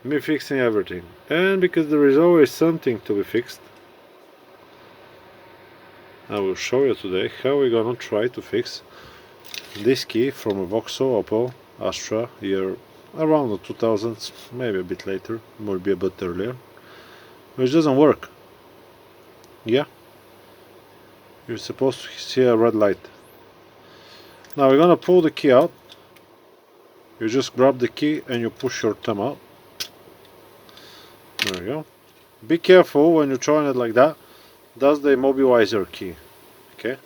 me fixing everything. And because there is always something to be fixed, I will show you today how we're gonna try to fix this key from a Vauxhall Opel Astra year around the 2000s, maybe a bit later, maybe a bit earlier, which doesn't work. Yeah, you're supposed to see a red light. Now we're gonna pull the key out. You just grab the key and you push your thumb out. There we go. Be careful when you're throwing it like that. That's the immobilizer key. Okay.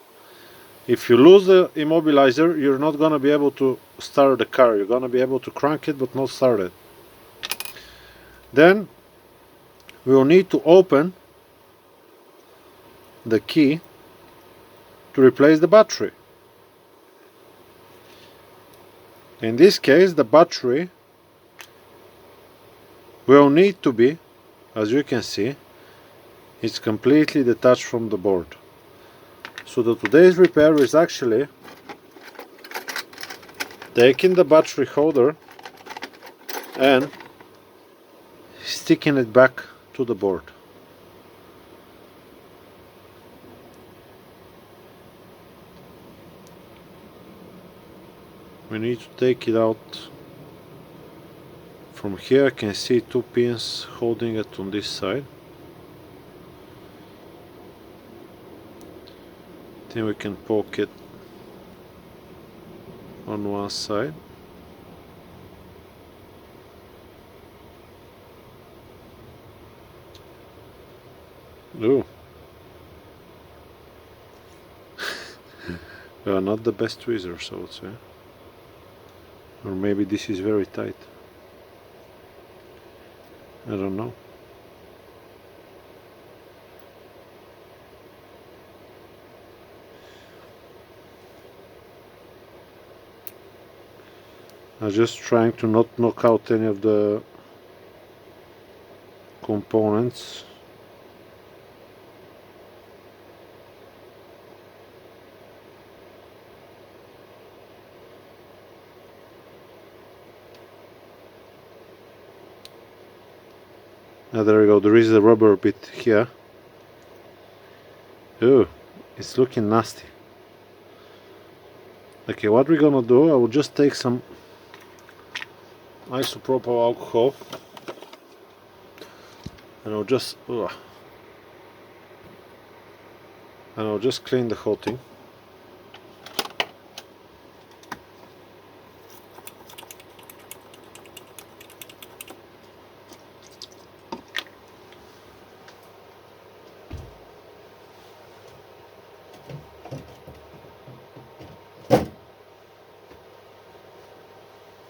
If you lose the immobilizer, you're not gonna be able to start the car. You're gonna be able to crank it but not start it. Then we'll need to open the key to replace the battery. In this case, the battery will need to be, as you can see, it's completely detached from the board. So the today's repair is actually taking the battery holder and sticking it back to the board. We need to take it out. From here I can see two pins holding it on this side. Then we can poke it on one side. Ooh. We are not the best tweezers, I would say. Or maybe this is very tight. I don't know. I'm just trying to not knock out any of the components. There we go, there is a rubber bit here. Ooh, it's looking nasty. Okay, what we're gonna do, I will just take some isopropyl alcohol and I'll just clean the whole thing.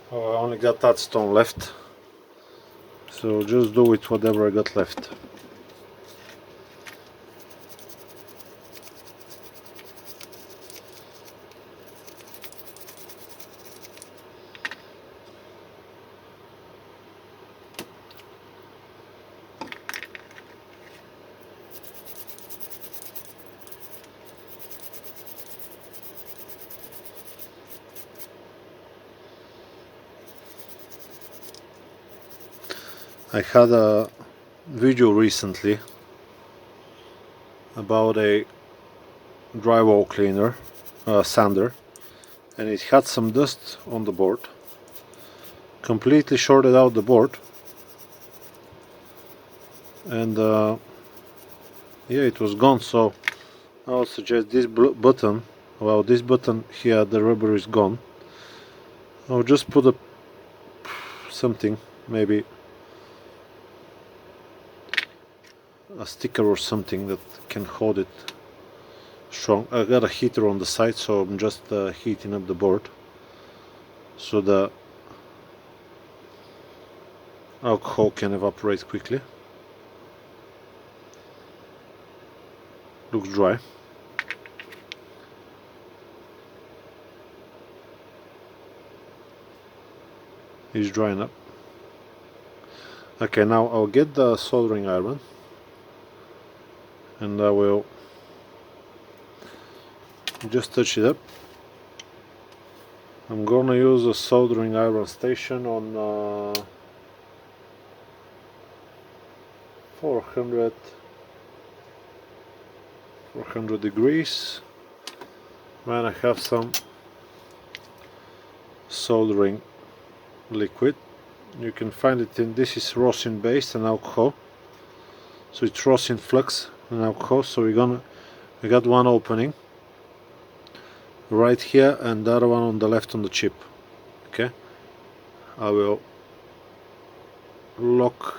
Oh, I only got that stone left, so just do with whatever I got left. I had a video recently about a drywall cleaner, sander, and it had some dust on the board. Completely shorted out the board, and yeah, it was gone. So I would suggest this button. Well, this button here, the rubber is gone. I'll just put something, maybe a sticker or something that can hold it strong. I got a heater on the side, so I'm just heating up the board so the alcohol can evaporate quickly. Looks dry. It's drying up. Okay, now I'll get the soldering iron and I will just touch it up. I'm gonna use a soldering iron station on 400 degrees. Then I have some soldering liquid. You can find it in, this is rosin based and alcohol, so it's rosin flux and alcohol. So we got one opening right here and the other one on the left on the chip. Okay, I will lock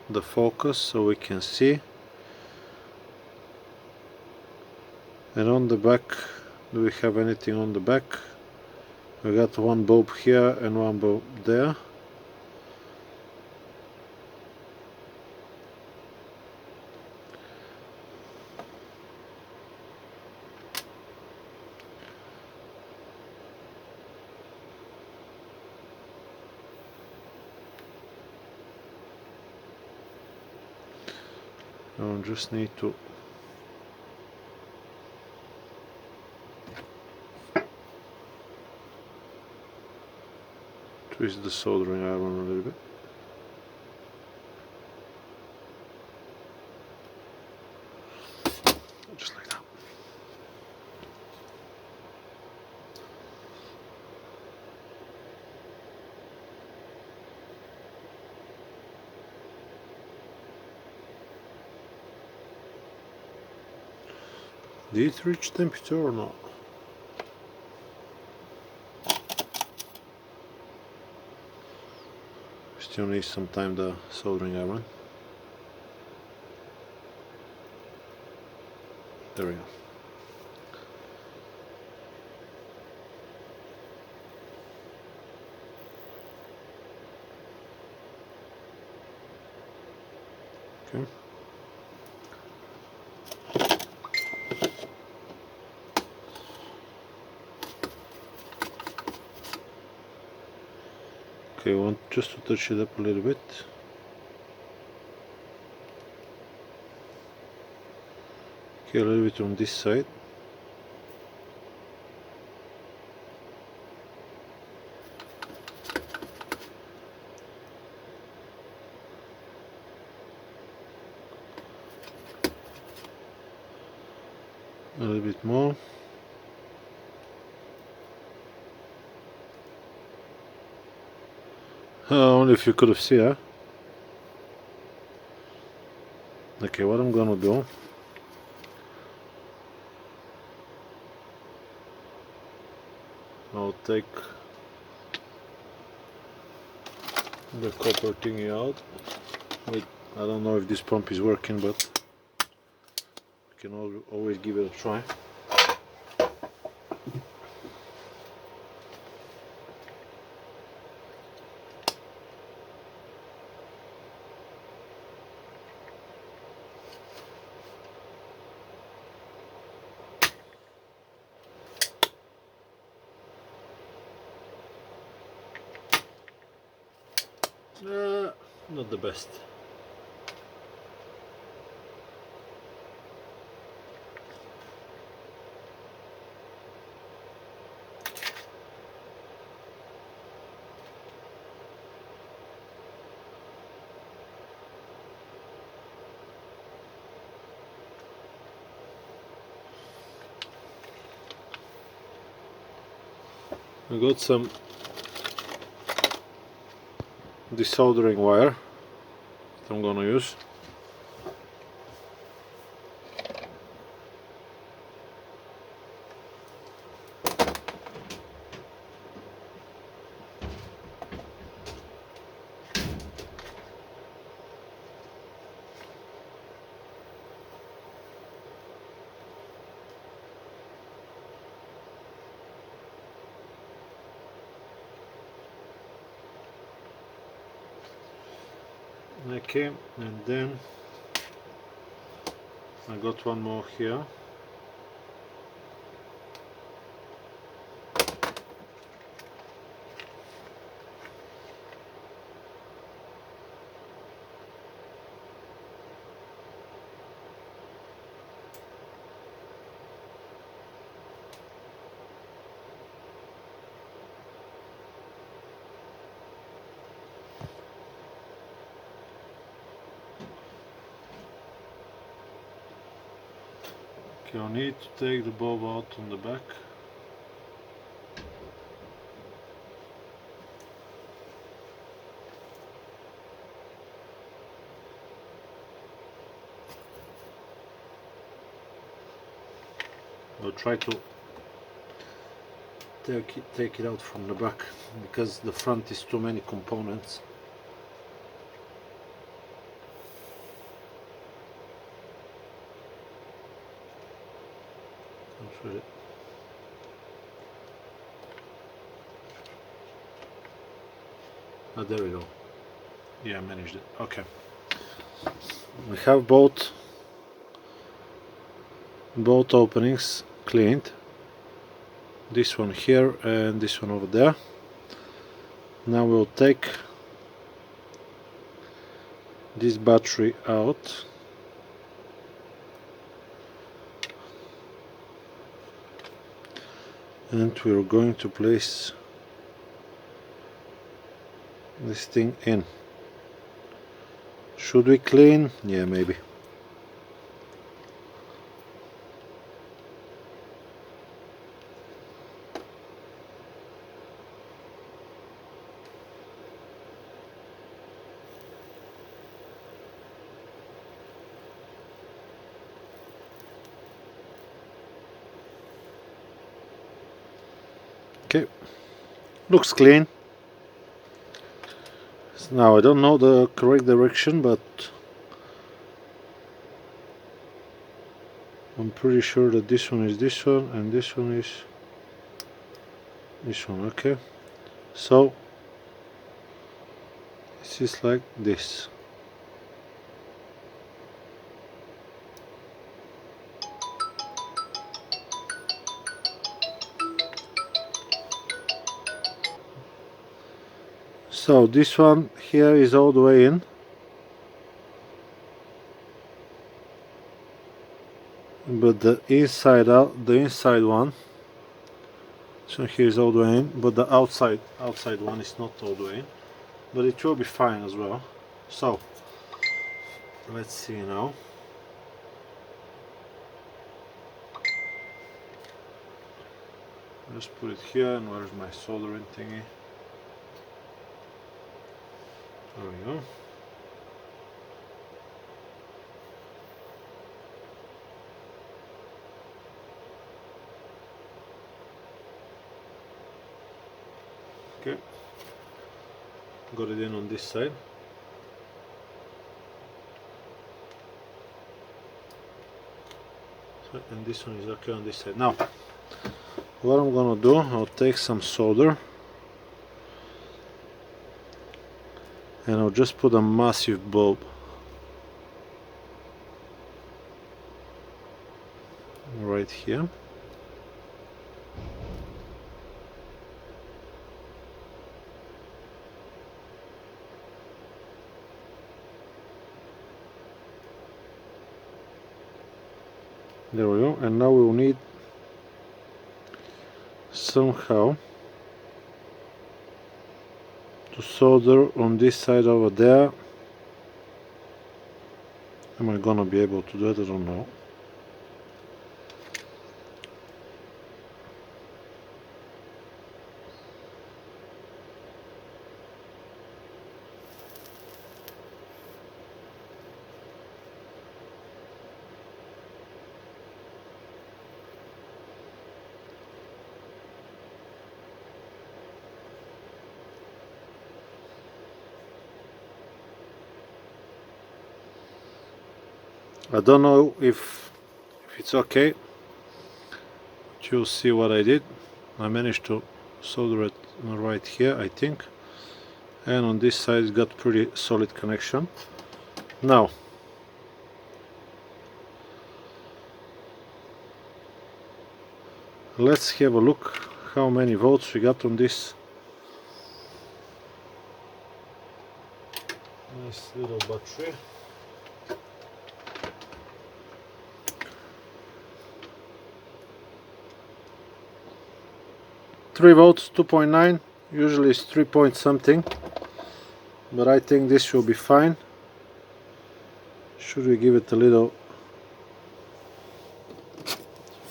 the focus so we can see. And on the back, do we have anything on the back? We got one bulb here and one bulb there. I just need to twist the soldering iron a little bit. Just like that. Did it reach temperature or not? Still needs some time, the soldering iron. There we go. Okay. Okay, I want just to touch it up a little bit. Okay, a little bit on this side. A little bit more. Only if you could have seen, huh? Okay, what I'm gonna do, I'll take the copper thingy out. Wait, I don't know if this pump is working, but you can always give it a try. Not the best. I got some desoldering wire that I'm gonna use. Okay, and then I got one more here. Okay, I need to take the bulb out on the back. I'll try to take it out from the back because the front is too many components. Oh, there we go. Yeah, I managed it. Okay. We have both openings cleaned. This one here and this one over there. Now we'll take this battery out. And we're going to place this thing in. Should we clean? Yeah, maybe. Okay, looks clean. Now I don't know the correct direction, but I'm pretty sure that this one is this one and this one is this one. Okay, so this is like this. So this one here is all the way in, but the inside one, so here is all the way in, but the outside one is not all the way in, but it will be fine as well. So let's see now. Just put it here, and where's my soldering thingy? There we go. Okay, got it in on this side. So, and this one is okay on this side. Now, what I'm gonna do, I'll take some solder and I'll just put a massive bulb right here. There we go, and now we'll need somehow to solder on this side over there. Am I gonna be able to do it? I don't know. I don't know if it's okay, but you'll see what I did. I managed to solder it right here, I think, and on this side it's got pretty solid connection. Now let's have a look how many volts we got on this nice little battery. 3 volts, 2.9, usually it's 3 point something, but I think this will be fine. Should we give it a little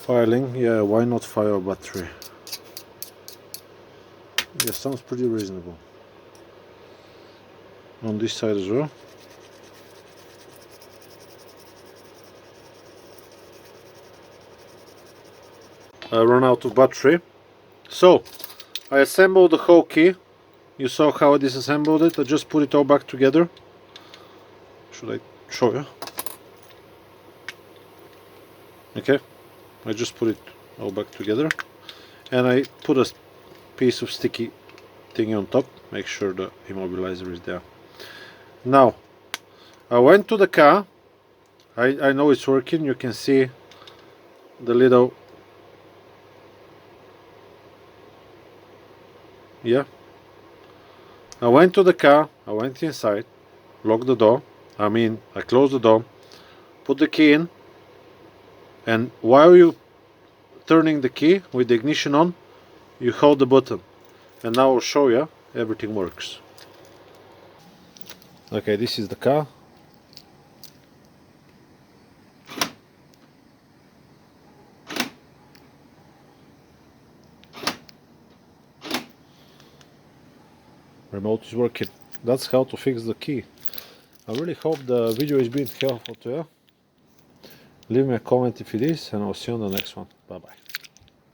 Filing, yeah, why not fire battery? Yeah, sounds pretty reasonable. On this side as well. I run out of battery. So, I assembled the whole key. You saw how I disassembled it. I just put it all back together. Should I show you? Okay, I just put it all back together. And I put a piece of sticky thing on top. Make sure the immobilizer is there. Now, I went to the car. I know it's working. You can see the little... Yeah. I went to the car. I went inside. Locked the door. I closed the door. Put the key in. And while you turning the key with the ignition on, you hold the button. And now I'll show you everything works. Okay, this is the car. Remote is working. That's how to fix the key. I really hope the video is being helpful to you. Leave me a comment if it is, and I'll see you on the next one. Bye bye.